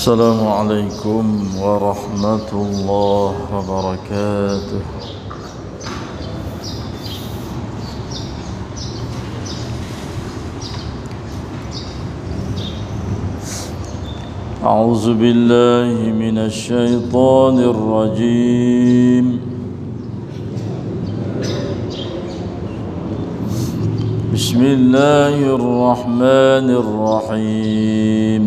السلام عليكم ورحمة الله وبركاته. أعوذ بالله من الشيطان الرجيم. بسم الله الرحمن الرحيم.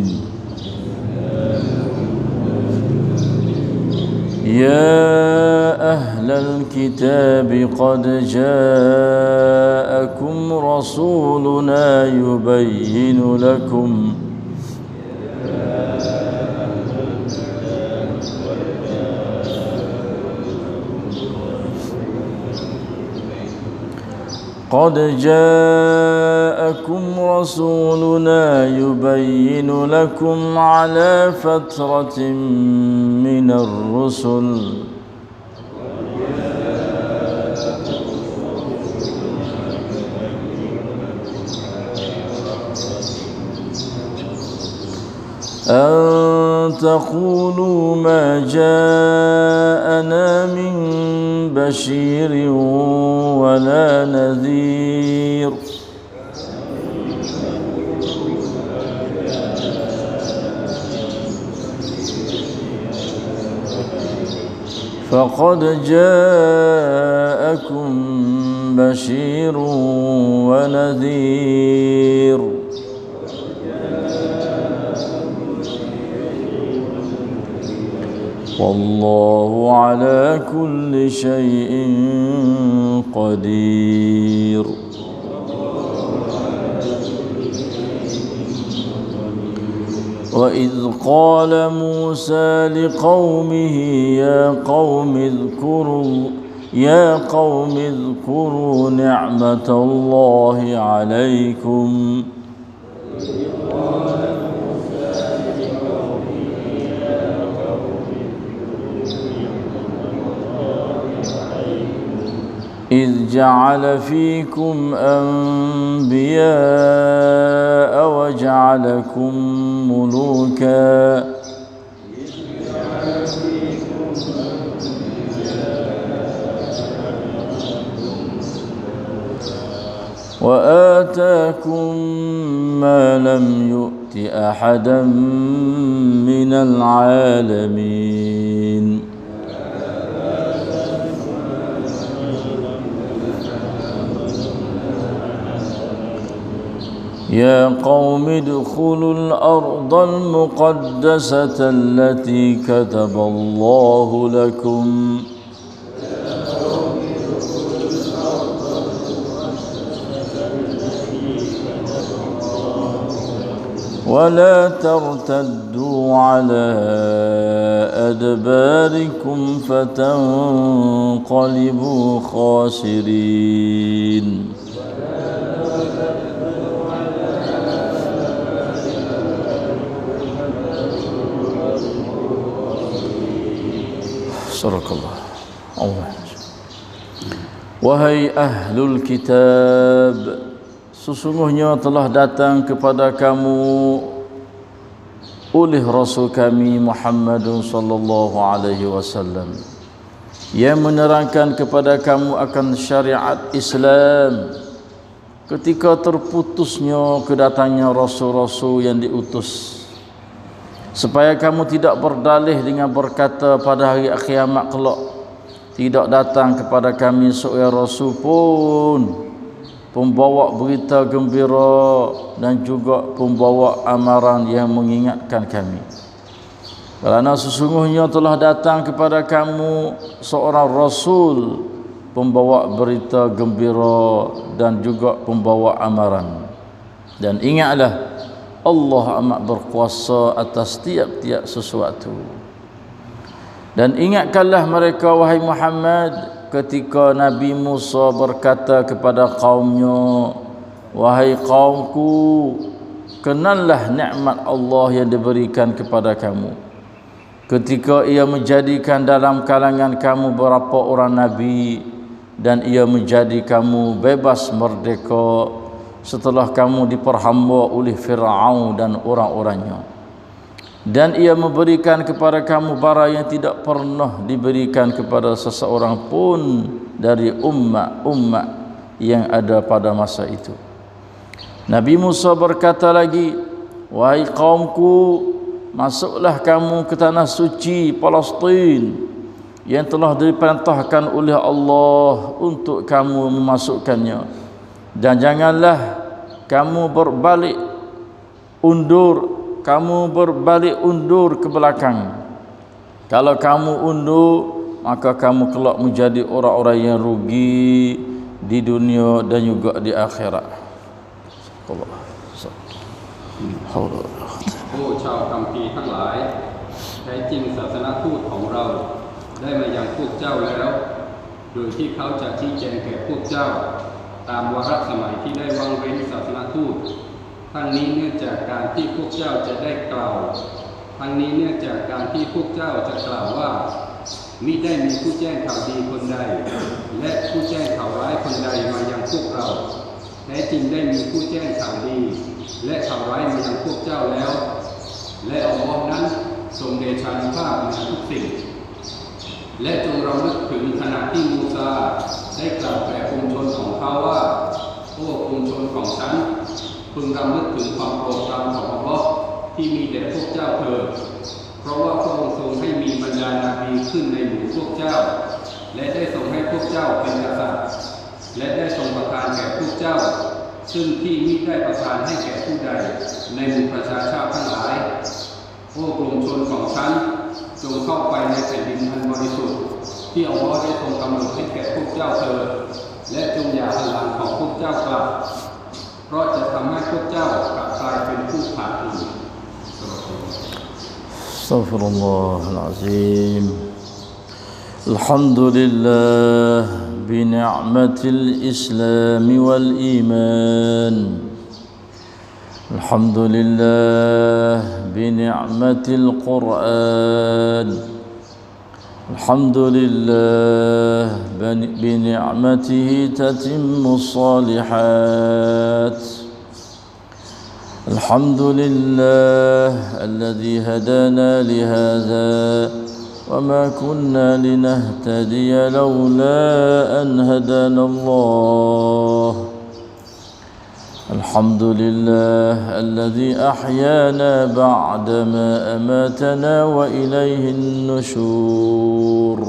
يا أهل الكتاب قد جاءكم رسولنا يبين لكم على فترة من الرسل أن تقولوا ما جاءنا من بشير ولا نذير فقد جاءكم بشير ونذير والله على كل شيء قدير. وإذ قال موسى لقومه يا قوم اذكروا نعمة الله عليكم إذ جعل فيكم أنبياء وجعلكم ملوكا وآتاكم ما لم يؤت أحدا من العالمين يا قوم ادخلوا الأرض المقدسة التي كتب الله لكم ولا ترتدوا على أدباركم فتنقلبوا خاسرين. Sadaqallah. Allah. Wahai ahlul kitab, sesungguhnya telah datang kepada kamu oleh Rasul kami Muhammad sallallahu alaihi wasallam yang menerangkan kepada kamu akan syariat Islam ketika terputusnya kedatangan rasul-rasul yang diutus, supaya kamu tidak berdalih dengan berkata pada hari kiamat kelak, tidak datang kepada kami seorang rasul pun pembawa berita gembira dan juga pembawa amaran yang mengingatkan kami. Kerana sesungguhnya telah datang kepada kamu seorang rasul pembawa berita gembira dan juga pembawa amaran. Dan ingatlah, Allah amat berkuasa atas tiap-tiap sesuatu. Dan ingatkanlah mereka, wahai Muhammad, ketika Nabi Musa berkata kepada kaumnya, wahai kaumku, kenallah nikmat Allah yang diberikan kepada kamu ketika ia menjadikan dalam kalangan kamu berapa orang Nabi dan ia menjadi kamu bebas merdeka setelah kamu diperhamba oleh Fir'aun dan orang-orangnya. dan ia memberikan kepada kamu barang yang tidak pernah diberikan kepada seseorang pun dari umat-umat yang ada pada masa itu. Nabi Musa berkata lagi, wahai kaumku, masuklah kamu ke tanah suci Palestin yang telah diperintahkan oleh Allah untuk kamu memasukkannya, dan janganlah kamu berbalik undur ke belakang. Kalau kamu undur, maka kamu kelak menjadi orang-orang yang rugi di dunia dan juga di akhirat. Allah. โอ้ชาวคัมภีร์ทั้งหลายแท้จริงศาสนทูตของเราได้มายังพวกเจ้าแล้วโดยที่เขาจะชี้แจงแก่พวกเจ้าตามวาระสมัยที่ได้วางเว้นศาสนทูตทั้งนี้เนื่องจากการที่พวกเจ้าจะได้กล่าวทั้งนี้เนื่องจากการที่พวกเจ้าจะกล่าวว่ามิได้มีผู้แจ้งข่าวดีคนใดและผู้แจ้งข่าวร้ายคนใดมายังพวกเราแท้จริงได้มีผู้แจ้งข่าวดีและข่าวร้ายมายังพวกเจ้าแล้วและอัลเลาะห์นั้นทรงเดชานุภาพในทุกสิ่งและจงรำลึกถึงขณะที่มูซาได้กล่าวแก่กลุ่มชนของเขาว่าโอ้กลุ่มชนของฉันพึงรำลึกถึงความโปรดปรานของอัลเลาะห์ที่มีแด่พวกเจ้าเถิดเพราะว่าพระองค์ทรงให้มีบรรดานาบีขึ้นในหมู่พวกเจ้าและได้ทรงให้พวกเจ้าเป็นกษัตริย์และได้ทรงประทานแก่พวกเจ้าซึ่งที่มิได้ประทานให้แก่ผู้ใดในหมู่ประชาชาติทั้งหลายโอ้กลุ่มชนของฉันจงเข้าไปในแผ่นดินอันบริสุทธิ์ที่อัลเลาะห์ได้ทรงกำหนดให้แก่พวกเจ้าเถิดและจงอย่าหันหลังของพวกเจ้ากลับเพราะจะทำให้พวกเจ้ากลับกลายเป็นผู้ขาดทุน Astaghfirullahal azim. Alhamdulillah bi ni'matil Islam wal iman. Alhamdulillah bi ni'matil Quran. Alhamdulillah bi ni'matihi tatimmus salihat. الحمد لله الذي هدانا لهذا وما كنا لنهتدي لولا أن هدانا الله الحمد لله الذي أحيانا بعدما أماتنا وإليه النشور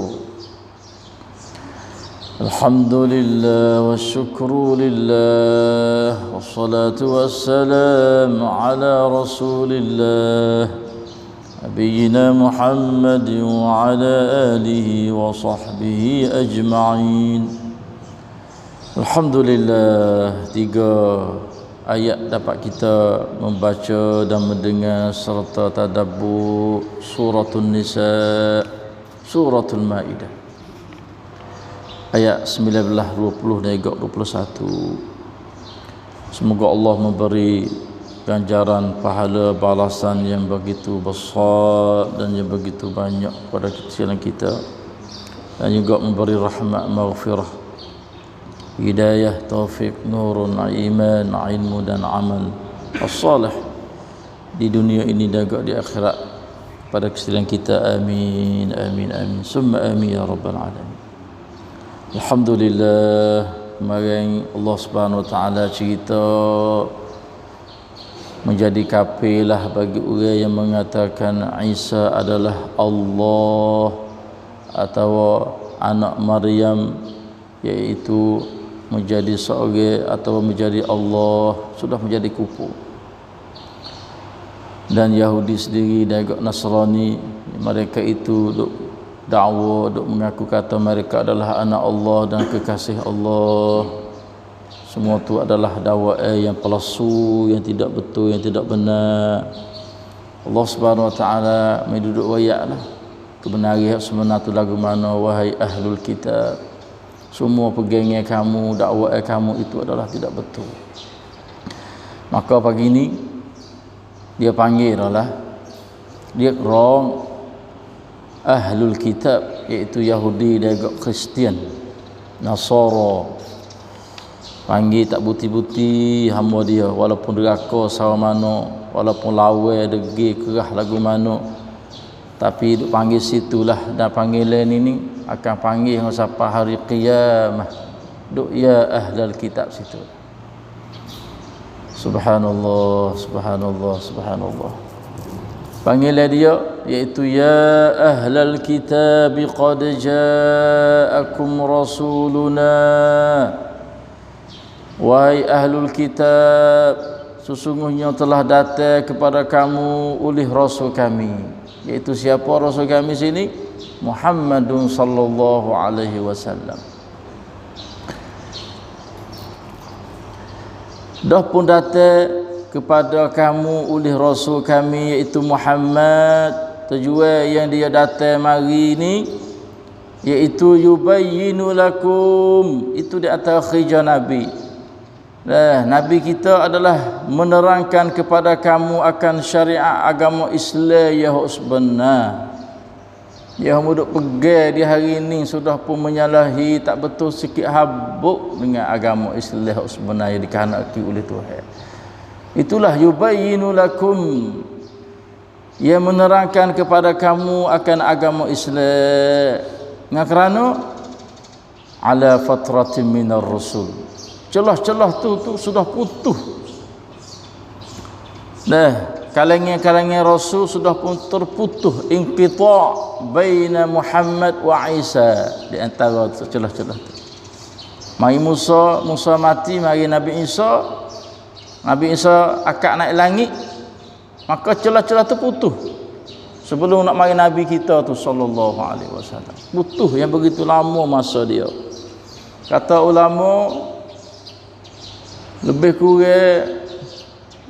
الحمد لله والشكر لله والصلاة والسلام على رسول الله نبينا محمد وعلى آله وصحبه أجمعين. Alhamdulillah, 3 ayat dapat kita membaca dan mendengar serta tadabbur suratul Nisa, suratul Maidah. Ayat 19, 20 dan 21. Semoga Allah memberi ganjaran pahala balasan yang begitu besar dan yang begitu banyak pada kecil kita, dan juga memberi rahmat, maghfirah, hidayah, taufik, nurun, iman, ilmu dan amal as-salih di dunia ini dan juga di akhirat pada kesedihan kita. Amin, amin, amin, summa amin ya rabbal alamin. Alhamdulillah, kemarin Allah Subhanahu Wa Taala cerita menjadi kafilah bagi orang yang mengatakan Isa adalah Allah atau anak Maryam, iaitu menjadi seorang atau menjadi Allah, sudah menjadi kufur. Dan Yahudi sendiri dan juga Nasrani, mereka itu dakwa, mengaku kata mereka adalah anak Allah dan kekasih Allah. Semua itu adalah dakwaan yang palsu, yang tidak betul, yang tidak benar. Allah Subhanahu Wa Taala menduduk wayaklah kebenaran sebenar itu lagu mana, wahai ahlul kitab, semua pegangnya kamu, dakwaan kamu itu adalah tidak betul. Maka pagi ini dia panggil adalah dia orang ahlul kitab, iaitu Yahudi dan Kristian, Nasara. Panggil tak buti-buti hamba dia, walaupun deraka sawa mano, walaupun lawa degil kerah lagu mano, tapi duk panggil situlah. Dan panggilan ini akan panggil sampai hari qiyamah. Duk ya ahlal kitab situ. Subhanallah, subhanallah, subhanallah. Panggilan dia iaitu ya ahlal kitab qad ja'akum rasuluna. Wahai ahlul kitab, sesungguhnya telah datang kepada kamu oleh rasul kami. Iaitu siapa rasul kami sini? Muhammadun sallallahu alaihi wasallam. Dah pun datang kepada kamu oleh rasul kami iaitu Muhammad. Tujuan yang dia datang mari ni iaitu yubayyinu lakum, itu di atas khijah Nabi. Nabi kita adalah menerangkan kepada kamu akan syariat agama Islam yang sebenar. Yang muduk pegang di hari ini sudah pun menyalahi tak betul sikit habuk dengan agama Islam yang sebenar yang dikehendaki oleh Tuhan. Itulah yubayyinu lakum, yang menerangkan kepada kamu akan agama Islam. Kerana ala fatratin minar rasul, celah-celah tu sudah putus. Kalangan Rasul sudah pun terputus, inqita' baina Muhammad wa Isa, di antara celah-celah tu. Mari Musa mati, mari Nabi Isa akak naik langit, maka celah-celah tu putus. Sebelum nak mari Nabi kita tu sallallahu alaihi wasallam, putus yang begitu lama masa dia. Kata ulama lebih kurang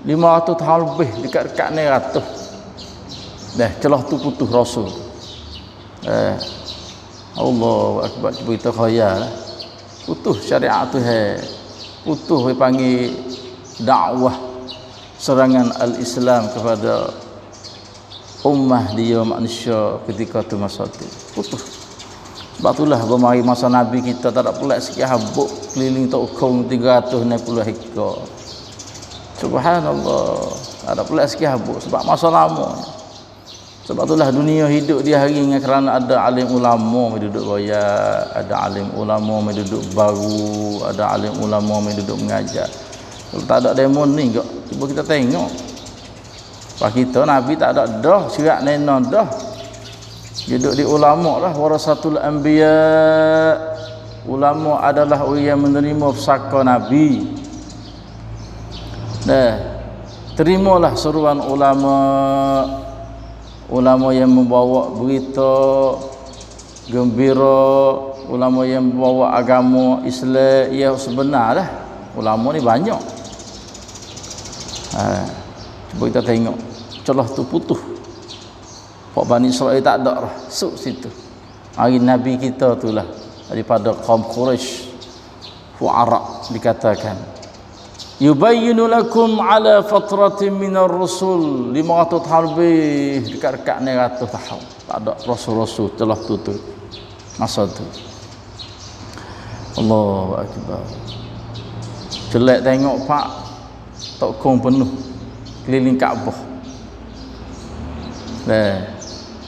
500 tahun lebih, dekat-dekat ni 100. Celah tu putus Rasul. Allahu akbar, cerita khayal lah. Putus syariat tu putus panggil dakwah serangan al-Islam kepada ummah dia manusia ketika tu masa tu. Putus. Sebab itulah bermari masa Nabi kita tak ada pula sikit habuk keliling tok ukung 360 hektar. Subhanallah, tak ada pula sikit habuk sebab masa lama. Sebab itulah dunia hidup di hari ini kerana ada alim ulama yang duduk royak, ada alim ulama yang duduk baru, ada alim ulama yang duduk mengajar. Kalau tak ada demo ni kok, cuba kita tengok. Pak kita Nabi tak ada dah, syirak nena dah. Duduk di ulama lah, warasatul anbiya. Ulama adalah orang yang menerima pusaka Nabi. Terimalah seruan ulama yang membawa berita gembira, ulama yang membawa agama Islam yang sebenar lah. Ulama ni banyak. Cuba kita tengok celah tu putus. Pak Bani Israel tak ada lah, situ. Hari Nabi kita tu lah, daripada kaum Quraisy fu'ara dikatakan yubayyinu lakum ala fatratin minar rasul, 500 tahun lebih, dekat-dekat ni 100 tahun tak ada rasul-rasul telah tutup masa tu. Allahu akbar. Jelek tengok pak, tokong penuh keliling Kaabah.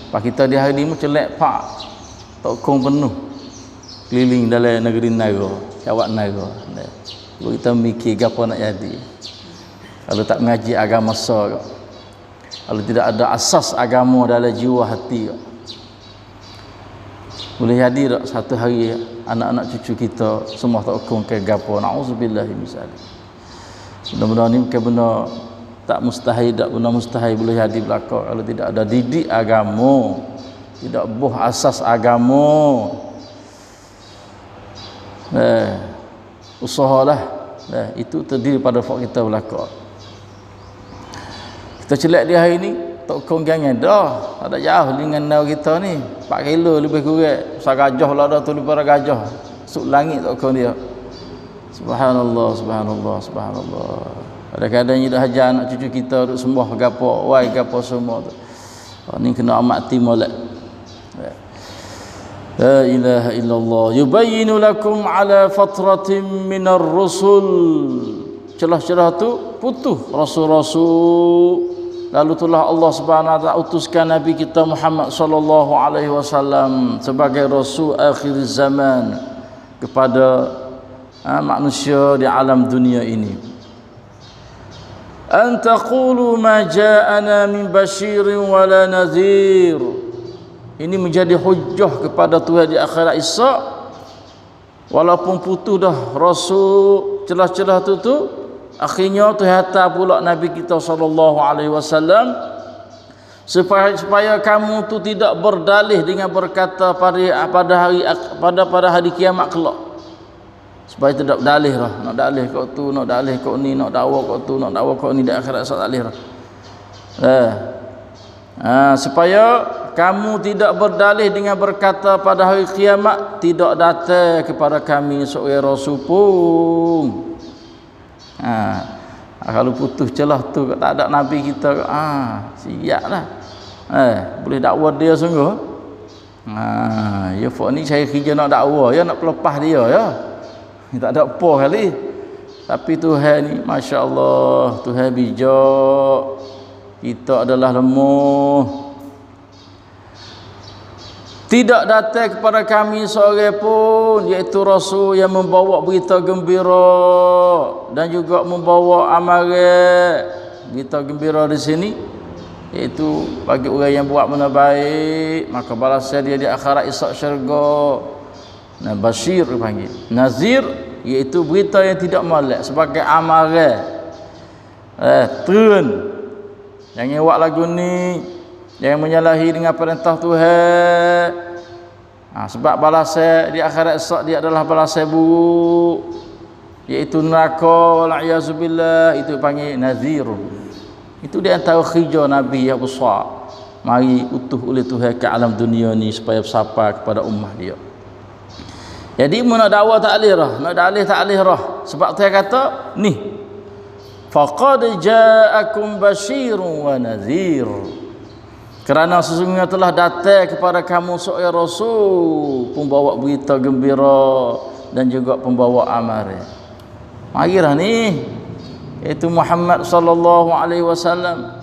Pak kita di hari ni celek pak, tokong penuh keliling dalam negeri Naga, Jawab Naga. Kita mikir apa nak jadi. Kalau tak mengaji agama sah, kalau tidak ada asas agama dalam jiwa hati, boleh jadi tak satu hari anak-anak cucu kita semua tokong ke gapo. Nauzubillah misal. Benda-benda ni bukan benda tak mustahil, tak benda mustahil boleh jadi berlaku kalau tidak ada didik agama, tidak buh asas agama. Usahalah. Itu terdiri pada fak kita berlaku. Kita celak di hari ni tokong gangan dah, tak ada jauh dengan nau kita ni 4 kilo lebih kurang. Sagajah lah dah tu lebih gajah. Suk langit tokong dia. Subhanallah, subhanallah, subhanallah. Kadang-kadang dia dah hajar anak cucu kita duk sembah gapo, wai gapo semua tu. Ni kena amat timolek. La ilaha illallah. Yubayyinu lakum ala fatratin minar rusul. Celah-celah tu putuh rasul-rasul. Lalu itulah Allah Subhanahu wa taala utuskan Nabi kita Muhammad sallallahu alaihi wasallam sebagai rasul akhir zaman kepada manusia di alam dunia ini. An taqulu ma ja'ana min basyirin wala nadhir. Ini menjadi hujjah kepada Tuhan di akhirat Isra. Walaupun putus dah rasul celah-celah tu akhirnya Tuhan hantar pula Nabi kita sallallahu alaihi wasallam supaya kamu tu tidak berdalih dengan berkata pada hari kiamat kelak. Supaya tidak dalih lah, nak dalih kau tu, nak dalih kau ni, nak dakwa kau tu, nak dakwa kau ni di akhirat Isra dalih lah. Supaya kamu tidak berdalih dengan berkata pada hari kiamat tidak datang kepada kami seorang rasul pun. Kalau putus celah tu tak ada Nabi kita, siaplah. Boleh dakwa dia sungguh. Ya fak ni saya kerja nak dakwa, ya nak pelepah dia ya. Tak ada apa kali. Tapi Tuhan ni masya-Allah, Tuhan bijak. Kita adalah lemah. Tidak datang kepada kami seorang pun, iaitu Rasul yang membawa berita gembira dan juga membawa amaran. Berita gembira di sini iaitu bagi orang yang buat benda baik, maka balasan dia di akhirat Isra syurga. Nah, Bashir dipanggil. Nazir iaitu berita yang tidak molek sebagai amaran. Turun. Jangan buat lagu ni, jangan menyalahi dengan perintah Tuhan. Sebab balasan di akhirat Isra dia adalah balasan buruk, iaitu neraka wal-iazubillah. Itu panggil nazir. Itu di antara kerja Nabi yang besar, mari utuh oleh Tuhan ke alam dunia ni supaya bersapa kepada ummah dia. Jadi nak dakwah tak alih dah, nak dalih tak alih dah. Sebab Tuhan kata ni, faqad ja'akum basyirun wa nadhir. Kerana sesungguhnya telah datang kepada kamu seorang rasul pembawa berita gembira dan juga pembawa amaran. Marilah ni, iaitu Muhammad sallallahu alaihi wasallam.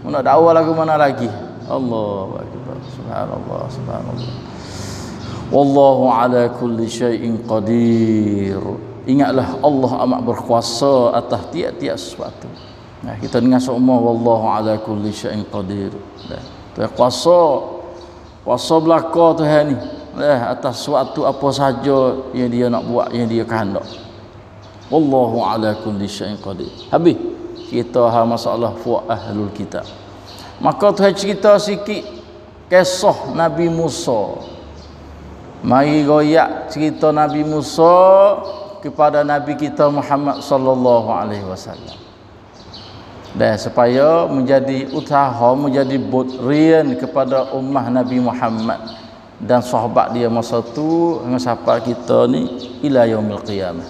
Nak dakwah lagu mana lagi? Allahu akbar. Subhanallah, subhanallah. Wallahu ala kulli syai'in qadir. Ingatlah Allah amat berkuasa atas tiap-tiap sesuatu. Kita dengar semua wallahu ala kulli syai'in qadir. Tuhan kuasa belaka Tuhan ni atas sesuatu apa sahaja yang dia nak buat, yang dia kehendak. Wallahu ala kulli syai'in qadir. Habis kita masalah fuq ahlul kitab. Maka Tuhan cerita sikit kisah Nabi Musa. Mari goyak cerita Nabi Musa kepada Nabi kita Muhammad sallallahu alaihi wasallam. Dan supaya menjadi usaha, menjadi bodrian kepada ummah Nabi Muhammad dan sahabat dia masa tu dengan sahabat kita ni ila yaumil qiyamah.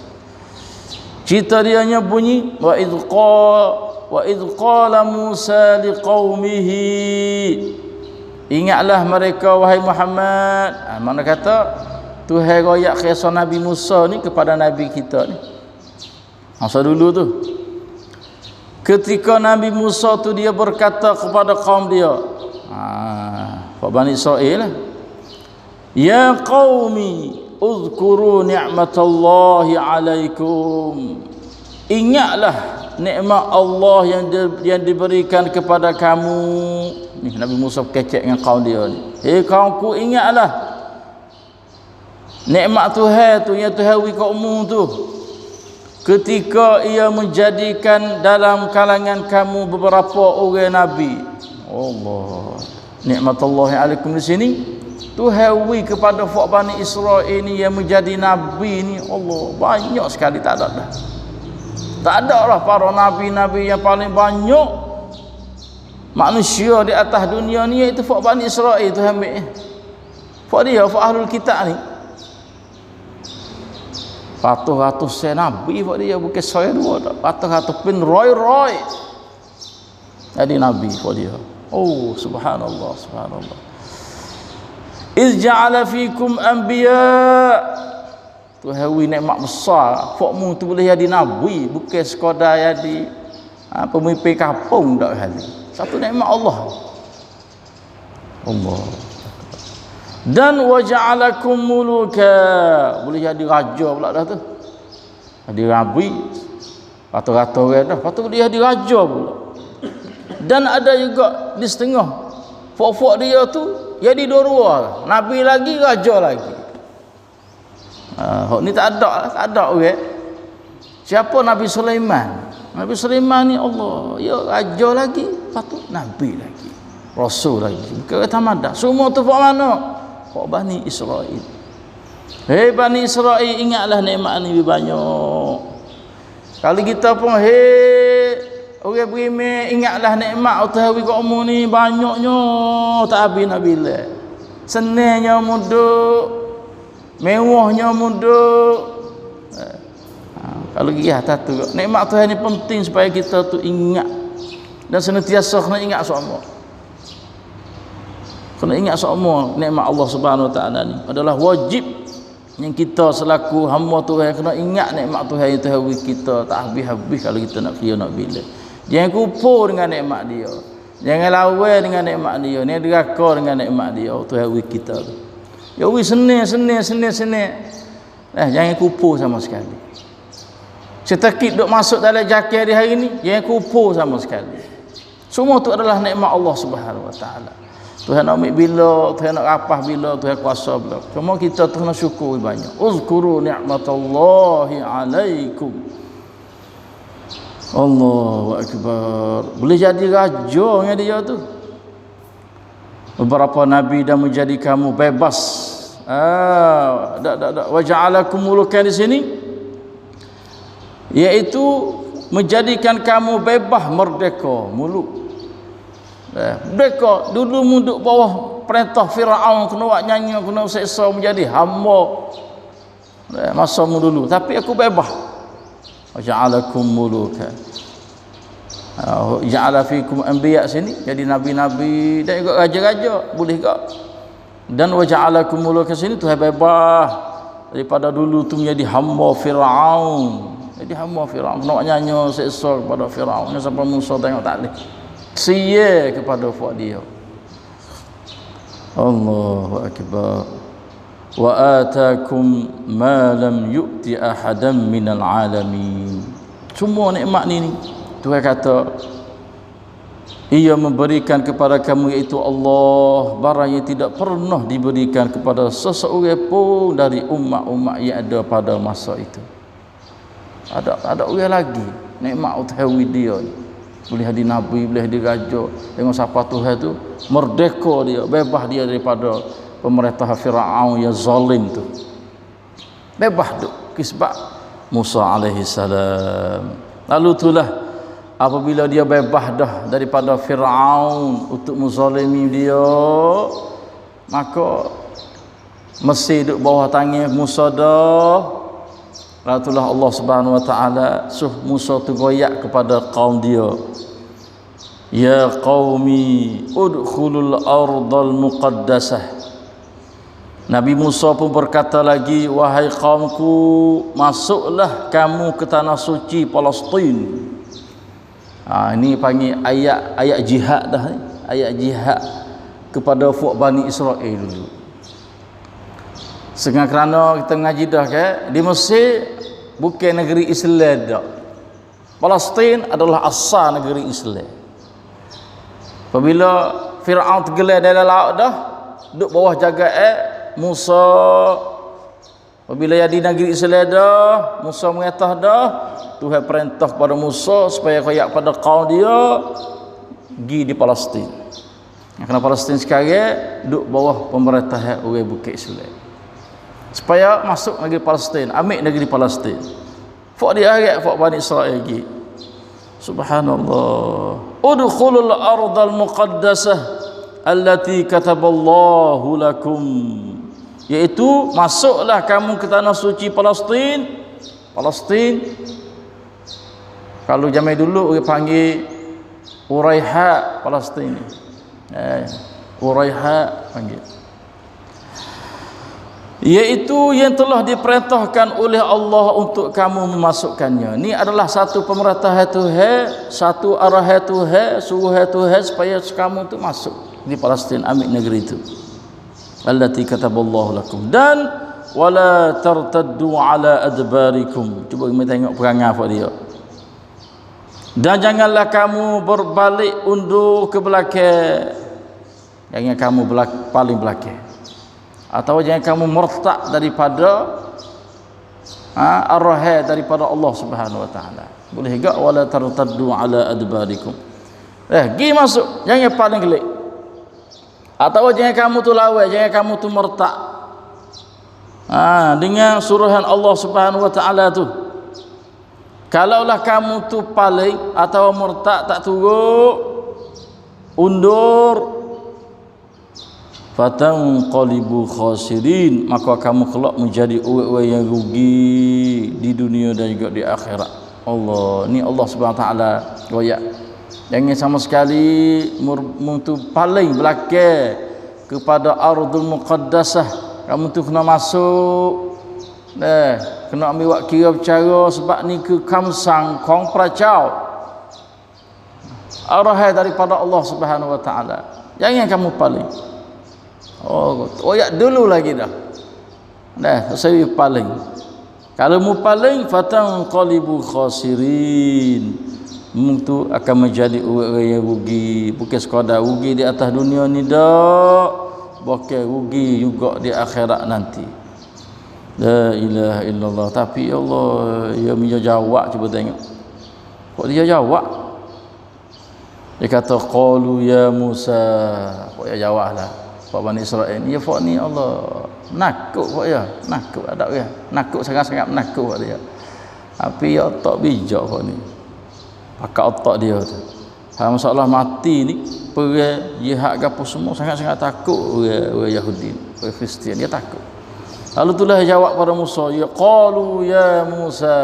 Cerita dia nya bunyi wa idh qala Musa liqaumihi. Ingatlah mereka wahai Muhammad. Mana kata Tuhan royak kisah Nabi Musa ni kepada Nabi kita ni. Masa dulu tu, ketika Nabi Musa tu dia berkata kepada kaum dia, Bani Israil, ya qaumi uzkuru ni'matallahi alaikum. Ingatlah nikmat Allah yang diberikan kepada kamu. Ni Nabi Musa kecek dengan kaum dia ni. Kaumku, ingatlah nikmat Tuhan tu yang Tuhan beri kaummu tu ketika ia menjadikan dalam kalangan kamu beberapa orang nabi. Allah, nikmatullahi alaikum di sini Tuhan beri kepada Bani Israil ini yang menjadi nabi ni. Allah, banyak sekali tak ada dah. Tak ada lah para nabi-nabi yang paling banyak manusia di atas dunia ni, iaitu Bani Israil. Tuhan ambil dia, ahlul kitab ni. Ratus-ratus saya nabi dia, bukan saya dua tak. Ratus-ratus pin roy jadi nabi dia. Oh subhanallah, subhanallah. iz ja'ala fikum anbiya. Tu hawi nikmat besar. Fokmu tu boleh jadi nabi, bukan sekadar jadi pemimpin kampung dak kali. Satu nikmat Allah. Allah. Dan wa ja'alakum muluka. Boleh jadi raja pula dah tu. Jadi nabi. Rata-rata orang dah, patut dia jadi raja pula. Dan ada juga di setengah fok-fok dia tu jadi dua-dua, nabi lagi, raja lagi. Hak ni tak ada orang. Siapa Nabi Sulaiman? Nabi Sulaiman ni Allah, ya raja lagi, patut nabi lagi, rasul lagi. Bukan madah. Semua tu fok mana? Fok Bani Israel. Hei Bani Israel, ingatlah nikmat ni banyak. Kalau kita pun orang beriman, ingatlah nikmat utawi kamu ni banyaknya, tak habis-habis. Senangnya muduk, mewahnya muduk. Kalau dia tu nikmat Tuhan ni penting supaya kita tu ingat dan senantiasa kena ingat semua. Kena ingat semua nikmat Allah Subhanahu Wa Taala ni adalah wajib yang kita selaku hamba Tuhan kena ingat nikmat Tuhan itu hawi kita tak habis-habis kalau kita nak kira nak bila. Jangan kupur dengan nikmat dia. Jangan lawan dengan nikmat dia. Ni deraka dengan nikmat dia Tuhan hawi kita tu. Ya wi senang. Jangan kupur sama sekali. Setakit duk masuk dalam jakar di hari ni, jangan kupur sama sekali. Semua tu adalah nikmat Allah Subhanahu Wa Taala. Tuhan nak ambil bila, Tuhan nak rapah bila, Tuhan kuasa bila. Cuma kita tu nak syukur banyak. Uzkuru ni'matallahi alaikum. Allahu Akbar. Boleh jadi raja dengan dia tu. Beberapa nabi dah menjadi kamu bebas. Wa ja'alakum mulukan di sini, iaitu menjadikan kamu bebas, merdeka, muluk. Merdeka. Dulu munduk bawah perintah Firaun, kena buat nyanyi, kena seksa, menjadi hamba. Masamu dulu, tapi aku bebas. Ja'alakum muluka. Ja'ala fikum anbiya sini jadi nabi-nabi dan juga raja-raja boleh juga. Dan wa ja'alakum muluka sini Tuhan bebas daripada dulu tu menjadi hamba Firaun. Jadi hamba Firaun nak nyanyi seksa kepada Firaun sampai Musa tengok tak boleh. Sia kepada fuad dia. Allahu Akbar. Wa atakum ma lam yu'ti ahadan minal alamin. Semua nikmat ni Tuhan kata ia memberikan kepada kamu iaitu Allah barang yang tidak pernah diberikan kepada seseorang pun dari umat-umat yang ada pada masa itu. Ada orang lagi nikmat utawi dia ni. Boleh jadi nabi, boleh jadi raja. Tengok siapa Tuhan tu merdeka dia, bebas dia daripada pemerintah Firaun yang zalim tu. Bebas tu kisbah Musa alaihi salam. Lalu itulah apabila dia bebas dah daripada Firaun untuk menzalimi dia, maka Mesir duduk bawah tangan Musa dah. Lalu itulah Allah Subhanahu Wa Taala suruh Musa tu goyak kepada kaum dia. Ya qaumi udkhulul ardal muqaddasah. Nabi Musa pun berkata lagi, wahai kaumku, masuklah kamu ke tanah suci Palestin. Ini panggil ayat jihad dah ni. Ayat jihad kepada fuak Bani Israel dulu. Sehingga kerana kita mengaji dah di Mesir bukan negeri Islam dah. Palestin adalah asal negeri Islam. Apabila Firaun tergelar dalam laut dah, duduk bawah jagaan Musa, apabila jadi negeri Israel dah, Musa mengatah dah, Tuhan perintah kepada Musa supaya koyak pada kaum dia pergi di Palestin. Kerana Palestin sekarang duduk bawah pemerintahan orang Bukit Islam. Supaya masuk negeri Palestin, ambil negeri Palestin. Fak dia harap fak Bani Israel pergi. Subhanallah. Udkhulul ardal muqaddasah allati kataballahu lakum. Iaitu masuklah kamu ke tanah suci Palestin. Palestin kalau zaman dulu orang panggil Uraiha Palestin ni. Uraiha panggil. yaitu yang telah diperintahkan oleh Allah untuk kamu memasukkannya. Ini adalah satu pemerintah Tuhan, satu arah Tuhan, suruh Tuhan supaya kamu tu masuk di Palestin, ambil negeri itu. Allati kataballahu lakum, dan wala tartaddu ala adbarikum. Cuba kita tengok perangai apa dia. Dan janganlah kamu berbalik undur ke belakang. Jangan kamu paling belakang. Atau jangan kamu murtad daripada arah daripada Allah Subhanahu wa taala. Boleh enggak wala tartaddu ala adbarikum. Pergi masuk, jangan paling gelik. Atau jangan kamu tu lawai, jangan kamu tu murtad. Dengan suruhan Allah Subhanahu wa taala tu. Kalaulah kamu tu paling atau murtad, tak turut undur, fatanqalibu khasirin, maka kamu kelak menjadi orang yang rugi di dunia dan juga di akhirat. Allah, ni Allah Subhanahu wa taala royak. Jangan sama sekali tu paling belakang kepada ardul muqaddasah. Kamu tu kena masuk, kena ambil wak kira bercara, sebab ni ke kamsang kong pracau arah daripada Allah Subhanahu wa taala. Jangan kamu paling. Ya dulu lagi dah. Saya paling. Kalau mu paling fatanqalibu khasirin. Itu akan menjadi orang yang rugi. Bukan sekadar rugi di atas dunia ni dak, bukan rugi juga di akhirat nanti. La ilaha illallah. Tapi Allah, dia punya jawab, cuba tengok. Kok dia jawab? Dia kata qalu ya Musa. Kok dia jawablah. Pak Bani Israel ni, ya Pak ni Allah nakut Pak ya, nakut ada ya, nakut sangat-sangat menakut Pak dia. Tapi ya otak bijak Pak ni, pakai otak dia tu. Masalah mati ni, perang jihad apa semua sangat-sangat takut orang Yahudi, orang Kristian, dia takut. Lalu itulah jawab pada Musa, ya qalu ya Musa.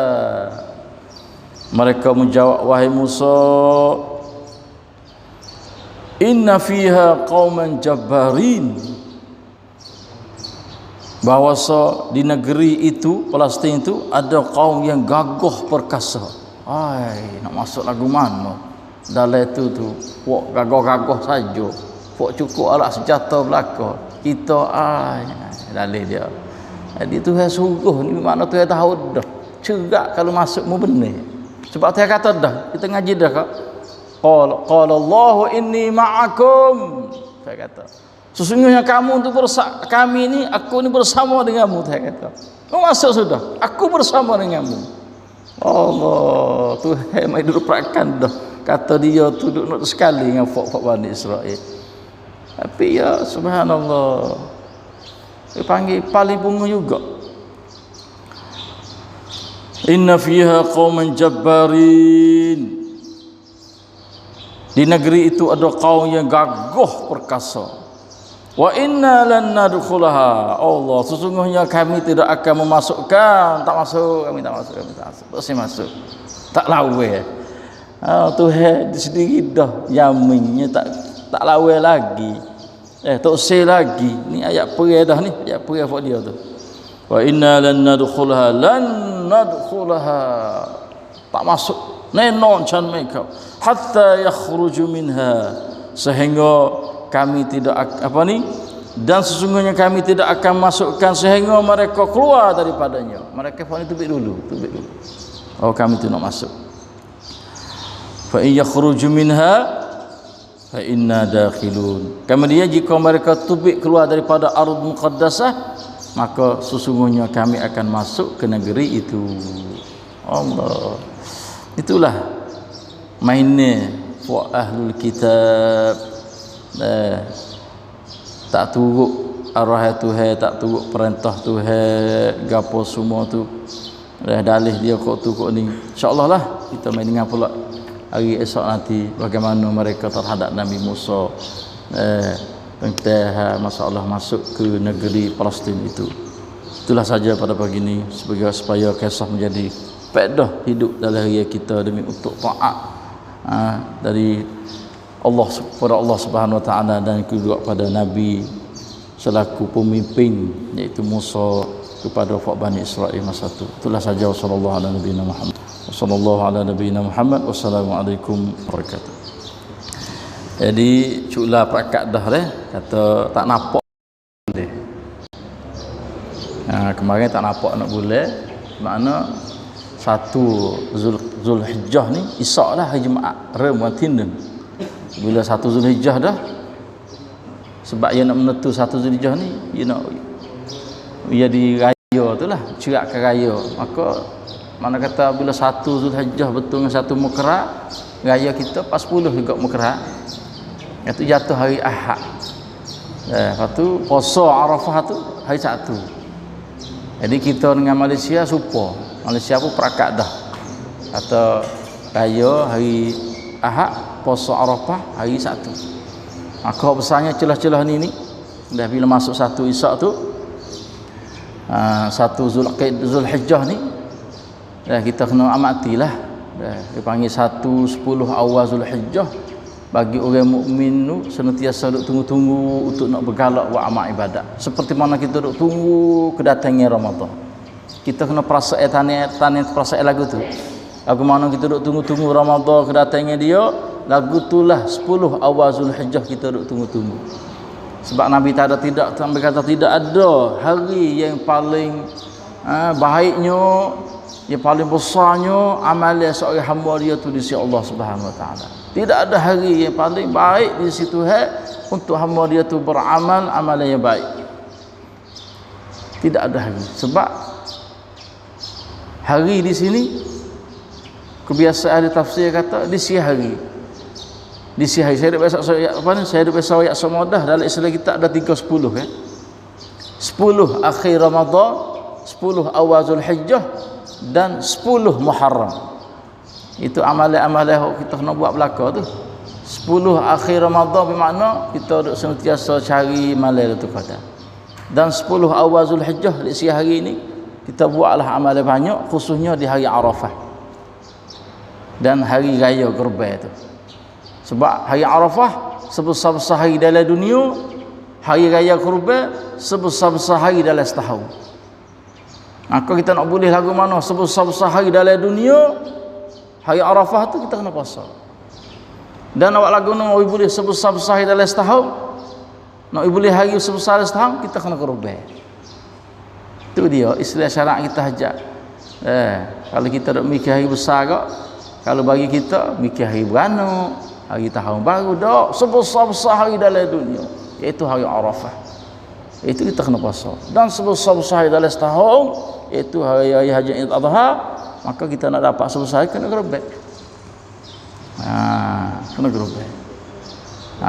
Mereka menjawab, wahai Musa, inna fiha qauman jabbarin, bahawasa di negeri itu, Palestin itu, ada kaum yang gagah perkasa. Nak masuk lagu mana? Dalam itu tu pok gagah-gagah saja, pok cukup alat senjata belaka. Kita dalih dia. Jadi Tuhan suruh ni, mana Tuhan tahu dah. Cerak kalau masuk mu benar. Sebab Tuhan kata dah, kita ngaji dah kak. Qala Allahu inni ma'akum. Saya kata, sesungguhnya kamu tu kami ni, aku ni bersama denganmu. Saya kata, masuk sudah, aku bersama denganmu. Allah, Tuhan mai duduk perakan dah. Kata dia tu duduk sekali dengan fok Bani Israel. Tapi ya subhanallah, dia panggil paling bunga juga. Inna fiha qauman jabbarin. Di negeri itu ada kaum yang gagah perkasa. Wa inna lan nadkhulaha. Allah, sesungguhnya kami tidak akan memasukkan. Tak masuk, kami tak masuk, kami tak masuk. Pasti masuk. Tak lawe. Tuhan sendiri dah jaminnya, tak lawe lagi. Tak usah lagi. Ni ayat perang dah ni, ayat perang buat dia tu. Wa inna lan nadkhulaha, tak masuk. Nenon can mereka hatta yakhruju minha, sehingga kami tidak dan sesungguhnya kami tidak akan masukkan sehingga mereka keluar daripadanya. Mereka pun tubik dulu. Kami tu nak masuk. Fa in yakhruju minha fa inna dakhilun. Kemudian jika mereka tubik keluar daripada ardh muqaddasah, maka sesungguhnya kami akan masuk ke negeri itu. Allah, itulah mainnya buat ahlul kitab. Tak turut arah Tuhan, tak turut perintah Tuhan, gapo semua tu dalih dia kok tu kok ni. InsyaAllah lah kita main dengan pula hari esok nanti bagaimana mereka terhadap Nabi Musa tentang masalah masuk ke negeri Palestin itu. Itulah saja pada pagi ini, supaya kisah menjadi faedah hidup dalam hari kita demi untuk taat dari Allah kepada Allah Subhanahu wa taala dan juga pada Nabi selaku pemimpin, iaitu Musa kepada Bani Israel masa itu. Itulah saja. Sallallahu ala nabiyina Muhammad. Sallallahu ala nabiyina Muhammad. Wassalamualaikum warahmatullahi wabarakatuh. Jadi cuklah prakat dah kata tak nampak boleh. Kemarin tak nampak nak boleh. Makna satu Zulhijjah ni isak lah hari Jumaat Ramadan. Bila satu Zulhijjah dah, sebab ia nak menentu satu Zulhijjah ni, ia di raya tu lah, cerakkan raya. Maka mana kata bila satu Zulhijjah betul dengan satu Mukarram, raya kita pas 10 juga Mukarram. Itu jatuh hari Ahad. Lepas tu puasa Arafah tu hari Sabtu. Jadi kita dengan Malaysia serupa. Malaysia pun perakat dah. Atau raya hari Ahad, puasa Arafah hari Sabtu. Maka besarnya celah-celah ni dah bila masuk satu Isyak tu, satu Zulhijjah ni, dah kita kena amatilah. Dah dipanggil 1-10 awal Zulhijjah. Bagi orang mukmin tu senantiasa duk tunggu-tunggu untuk nak bergalak buat amal ibadat. Seperti mana kita duk tunggu kedatangan Ramadan. Kita kena perasaan tanya perasaan lagu tu. Lagu mana kita duk tunggu-tunggu Ramadan kedatangan dia, lagu itulah 10 awal Zulhijjah kita duk tunggu-tunggu. Sebab Nabi tidak sampai kata tidak ada hari yang paling baiknya, yang paling besarnya amalan seorang hamba dia tu di sisi Allah Subhanahu Wa Taala. Tidak ada hari yang paling baik di situ untuk hamba dia tu beramal amalan yang baik. Tidak ada hari. Sebab hari di sini kebiasaan ahli tafsir kata di siang hari. Di siang hari saya ada biasa saya ada biasa ayat semudah dalam Islam kita ada 310 kan. 10 akhir Ramadan, 10 awal Zulhijjah dan 10 Muharram. Itu amalan-amalan kita kena buat belaka tu. 10 akhir Ramadan bermakna kita duk sentiasa cari malam tu kata. Dan 10 awal Zulhijjah di siang hari ni kita buatlah amalan banyak, khususnya di hari Arafah dan hari raya Kurban tu. Sebab hari Arafah sebesar-besar hari dalam dunia, hari raya Kurban sebesar-besar hari dalam setahun. Maka kita nak boleh lagu mana sebesar-besar hari dalam dunia, hari Arafah tu kita kena puasa. Dan awak lagu nak boleh sebesar-besar hari dalam setahun, nak boleh hari sebesar setahun, kita kena kurban. Itu dia istilah syarak kita hajat. Kalau kita nak mikir hari besar kak, kalau bagi kita mikir hari beranak, hari tahun baru, dak sebesar-besar hari dalam dunia, iaitu hari Arafah. Itu kita kena puasa. Dan sebesar-besar hari dalam setahun, iaitu hari Haji Idul Adha, maka kita nak dapat sebesar kena gerobek. Kena gerobek.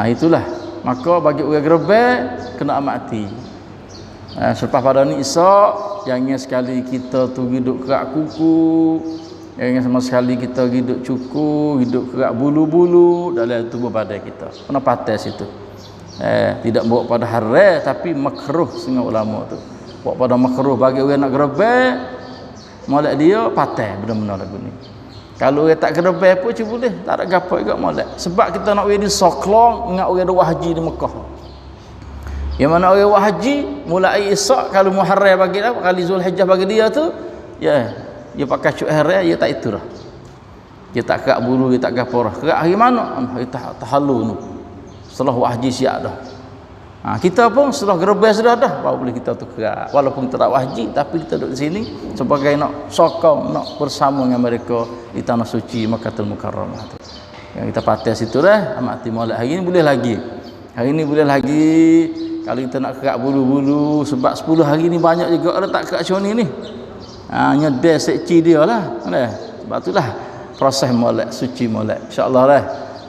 Itulah. Maka bagi orang gerobek kena amati. Selepas pada ni Isyak, jangan sekali kita tu hidup kerak kuku, jangan sama sekali kita hidup cukur, hidup kerak bulu-bulu dalam tubuh badan kita. Kena patai situ. Tidak bawa pada haram tapi makruh setengah ulama tu. Bawa pada makruh bagi orang nak gerobek, molek dia patai benar-benar lagu ni. Kalau orang tak gerobek pun cuba boleh, tak ada gapo juga molek. Sebab kita nak pergi di Soklong ingat orang duk haji di Mekah. Yang mana orang buat haji mulai Isyak, kalau Muharram bagi dia, kali Zulhijjah bagi dia tu, dia pakai cuak haram, dia tak itu dah. Dia tak kerak bulu, dia tak gapo dah. Kerak hari mana? Hari tahalul tu. Setelah buat haji siap dah. Kita pun setelah gerobek sudah dah, baru boleh kita tu kerak. Walaupun kita tak buat haji, tapi kita duduk di sini sebagai nak sokong, nak bersama dengan mereka di tanah suci Makkahul Mukarramah tu. Yang kita patai situ dah, amati molek hari ni boleh lagi. Hari ni boleh lagi. Kalau kita nak kerak bulu-bulu, sebab 10 hari ni banyak juga orang tak kerak macam ni. Nyedar sekci dia lah. Sebab itulah proses molek, suci molek. InsyaAllah lah.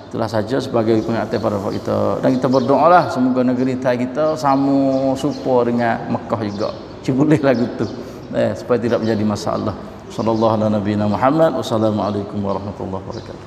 Itulah saja sebagai pengertian pada kita. Dan kita berdoa lah semoga negeri Thai kita sama serupa dengan Mekah juga. Cuba boleh lagu tu. Supaya tidak menjadi masalah. Sallallahu alaihi wa sallam. Wassalamualaikum warahmatullahi wabarakatuh.